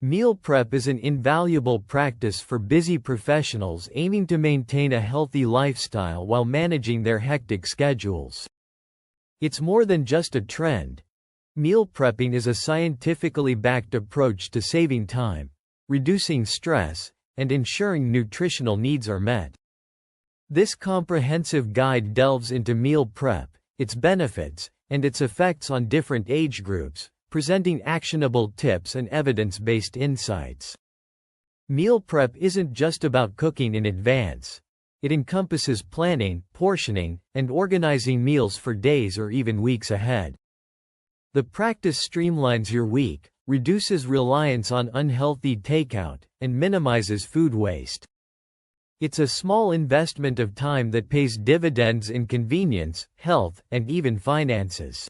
Meal prep is an invaluable practice for busy professionals aiming to maintain a healthy lifestyle while managing their hectic schedules. It's more than just a trend. Meal prepping is a scientifically backed approach to saving time, reducing stress, and ensuring nutritional needs are met. This comprehensive guide delves into meal prep, its benefits, and its effects on different age groups, presenting actionable tips and evidence-based insights. Meal prep isn't just about cooking in advance. It encompasses planning, portioning, and organizing meals for days or even weeks ahead. The practice streamlines your week, reduces reliance on unhealthy takeout, and minimizes food waste. It's a small investment of time that pays dividends in convenience, health, and even finances.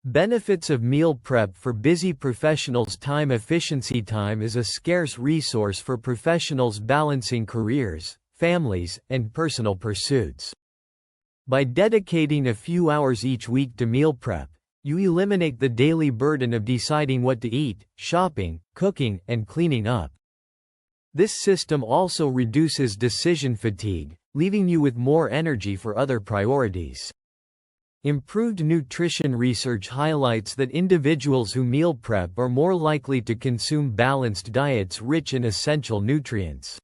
Benefits of meal prep for busy professionals. Time efficiency. Time is a scarce resource for professionals balancing careers, families, and personal pursuits. By dedicating a few hours each week to meal prep, you eliminate the daily burden of deciding what to eat, shopping, cooking, and cleaning up. This system also reduces decision fatigue, leaving you with more energy for other priorities. Improved nutrition. Research highlights that individuals who meal prep are more likely to consume balanced diets rich in essential nutrients.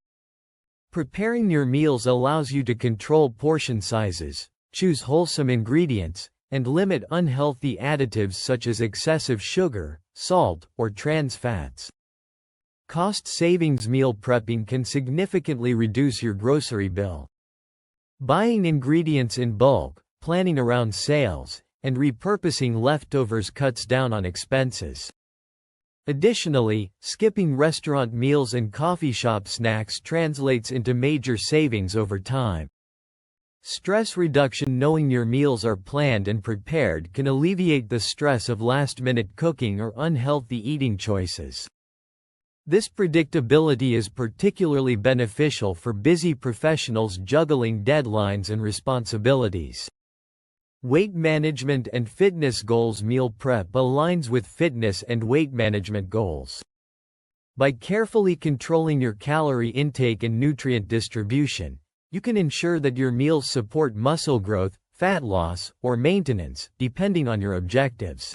Preparing your meals allows you to control portion sizes, choose wholesome ingredients, and limit unhealthy additives such as excessive sugar, salt, or trans fats. Cost savings. Meal prepping can significantly reduce your grocery bill. Buying ingredients in bulk, planning around sales, and repurposing leftovers cuts down on expenses. Additionally, skipping restaurant meals and coffee shop snacks translates into major savings over time. Stress reduction. Knowing your meals are planned and prepared can alleviate the stress of last-minute cooking or unhealthy eating choices. This predictability is particularly beneficial for busy professionals juggling deadlines and responsibilities. Weight management and fitness goals. Meal prep aligns with fitness and weight management goals. By carefully controlling your calorie intake and nutrient distribution, you can ensure that your meals support muscle growth, fat loss, or maintenance, depending on your objectives.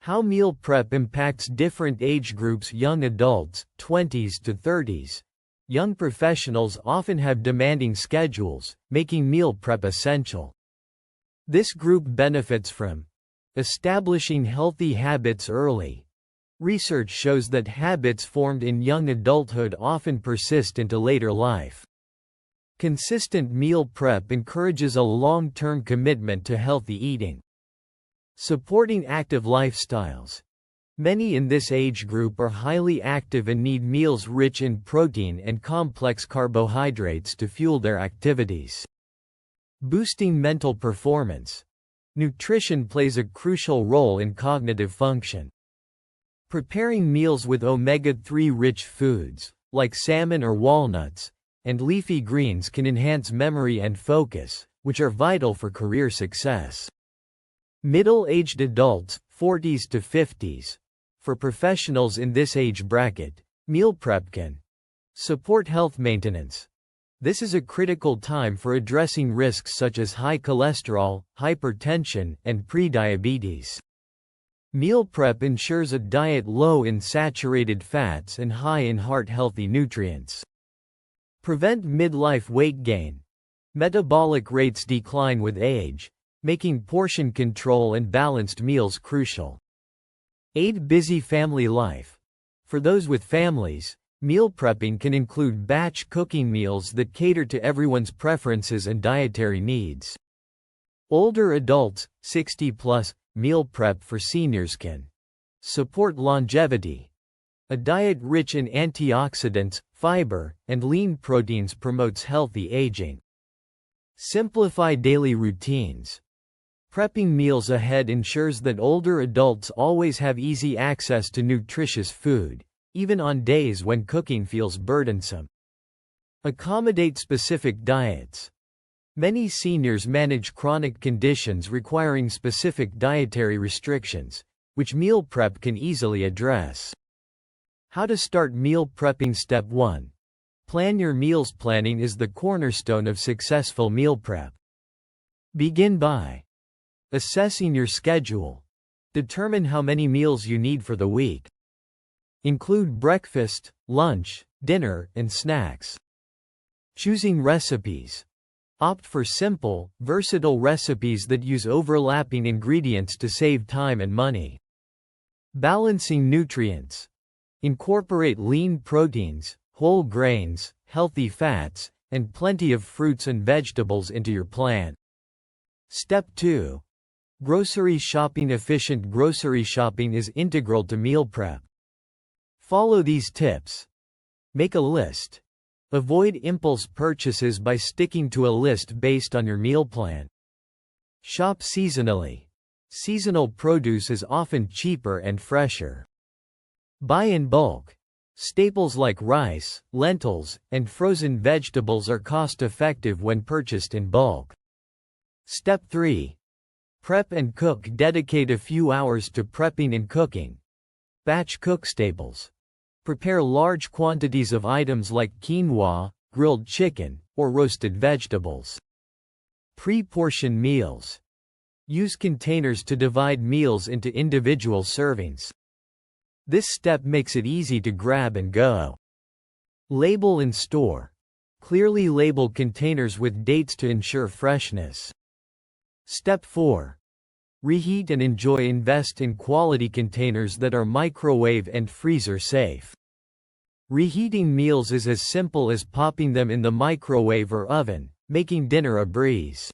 How meal prep impacts different age groups. Young adults, 20s to 30s. Young professionals often have demanding schedules, making meal prep essential. This group benefits from establishing healthy habits early. Research shows that habits formed in young adulthood often persist into later life. Consistent meal prep encourages a long-term commitment to healthy eating. Supporting active lifestyles. Many in this age group are highly active and need meals rich in protein and complex carbohydrates to fuel their activities. Boosting mental performance. Nutrition plays a crucial role in cognitive function. Preparing meals with omega-3 rich foods, like salmon or walnuts, and leafy greens can enhance memory and focus, which are vital for career success. Middle-aged adults, 40s to 50s. For professionals in this age bracket, meal prep can support health maintenance. This is a critical time for addressing risks such as high cholesterol, hypertension, and prediabetes. Meal prep ensures a diet low in saturated fats and high in heart-healthy nutrients. Prevent midlife weight gain. Metabolic rates decline with age, making portion control and balanced meals crucial. Aid busy family life. For those with families, meal prepping can include batch cooking meals that cater to everyone's preferences and dietary needs. Older adults, 60+, meal prep for seniors can support longevity. A diet rich in antioxidants, fiber, and lean proteins promotes healthy aging. Simplify daily routines. Prepping meals ahead ensures that older adults always have easy access to nutritious food, even on days when cooking feels burdensome. Accommodate specific diets. Many seniors manage chronic conditions requiring specific dietary restrictions, which meal prep can easily address. How to start meal prepping. Step 1. Plan your meals. Planning is the cornerstone of successful meal prep. Begin by assessing your schedule. Determine how many meals you need for the week. Include breakfast, lunch, dinner, and snacks. Choosing recipes. Opt for simple, versatile recipes that use overlapping ingredients to save time and money. Balancing nutrients. Incorporate lean proteins, whole grains, healthy fats, and plenty of fruits and vegetables into your plan. Step 2. Grocery shopping. Efficient grocery shopping is integral to meal prep. Follow these tips. Make a list. Avoid impulse purchases by sticking to a list based on your meal plan. Shop seasonally. Seasonal produce is often cheaper and fresher. Buy in bulk. Staples like rice, lentils, and frozen vegetables are cost-effective when purchased in bulk. Step 3. Prep and cook. Dedicate a few hours to prepping and cooking. Batch cook staples. Prepare large quantities of items like quinoa, grilled chicken, or roasted vegetables. Pre-portion meals. Use containers to divide meals into individual servings. This step makes it easy to grab and go. Label and store. Clearly label containers with dates to ensure freshness. Step 4. Reheat and enjoy. Invest in quality containers that are microwave and freezer safe. Reheating meals is as simple as popping them in the microwave or oven, making dinner a breeze.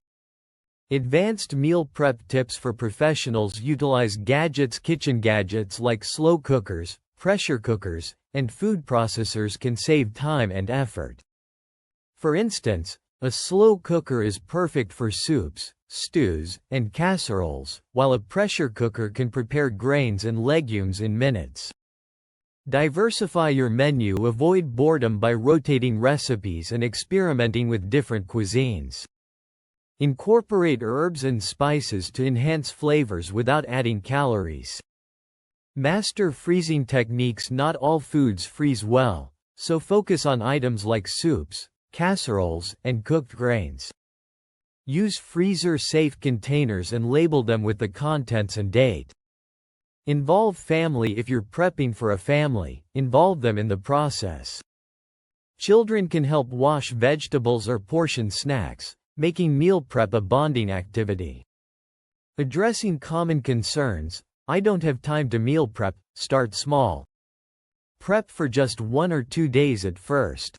Advanced meal prep tips for professionals. Utilize gadgets. Kitchen gadgets like slow cookers, pressure cookers, and food processors can save time and effort. For instance, a slow cooker is perfect for soups, stews, and casseroles, while a pressure cooker can prepare grains and legumes in minutes. Diversify your menu. Avoid boredom by rotating recipes and experimenting with different cuisines. Incorporate herbs and spices to enhance flavors without adding calories. Master freezing techniques. Not all foods freeze well, so focus on items like soups, casseroles, and cooked grains. Use freezer-safe containers and label them with the contents and date. Involve family. If you're prepping for a family, involve them in the process. Children can help wash vegetables or portion snacks, making meal prep a bonding activity. Addressing common concerns. I don't have time to meal prep. Start small. Prep for just 1 or 2 days at first.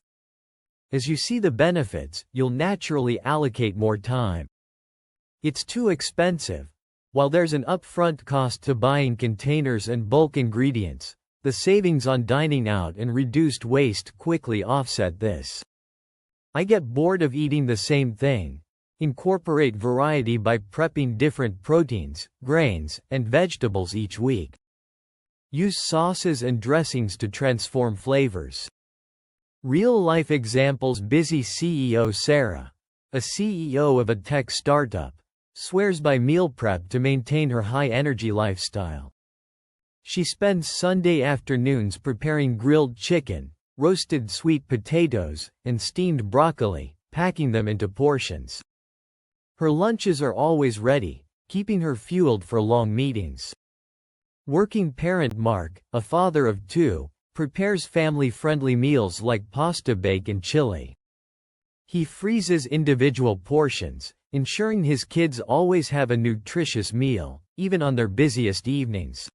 As you see the benefits, you'll naturally allocate more time. It's too expensive. While there's an upfront cost to buying containers and bulk ingredients, the savings on dining out and reduced waste quickly offset this. I get bored of eating the same thing. Incorporate variety by prepping different proteins, grains, and vegetables each week. Use sauces and dressings to transform flavors. Real-life examples. Busy CEO Sarah, a CEO of a tech startup, swears by meal prep to maintain her high-energy lifestyle. She spends Sunday afternoons preparing grilled chicken, roasted sweet potatoes, and steamed broccoli, packing them into portions. Her lunches are always ready, keeping her fueled for long meetings. Working parent Mark, a father of 2, prepares family-friendly meals like pasta bake and chili. He freezes individual portions, ensuring his kids always have a nutritious meal, even on their busiest evenings.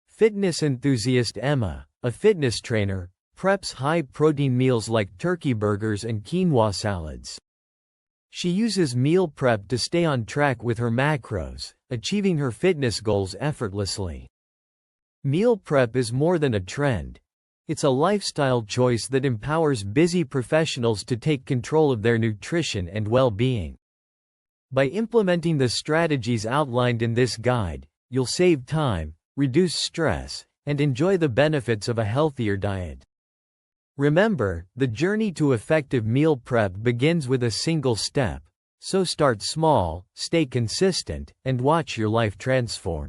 Fitness enthusiast Emma, a fitness trainer, preps high-protein meals like turkey burgers and quinoa salads. She uses meal prep to stay on track with her macros, achieving her fitness goals effortlessly. Meal prep is more than a trend. It's a lifestyle choice that empowers busy professionals to take control of their nutrition and well-being. By implementing the strategies outlined in this guide, you'll save time, reduce stress, and enjoy the benefits of a healthier diet. Remember, the journey to effective meal prep begins with a single step, so start small, stay consistent, and watch your life transform.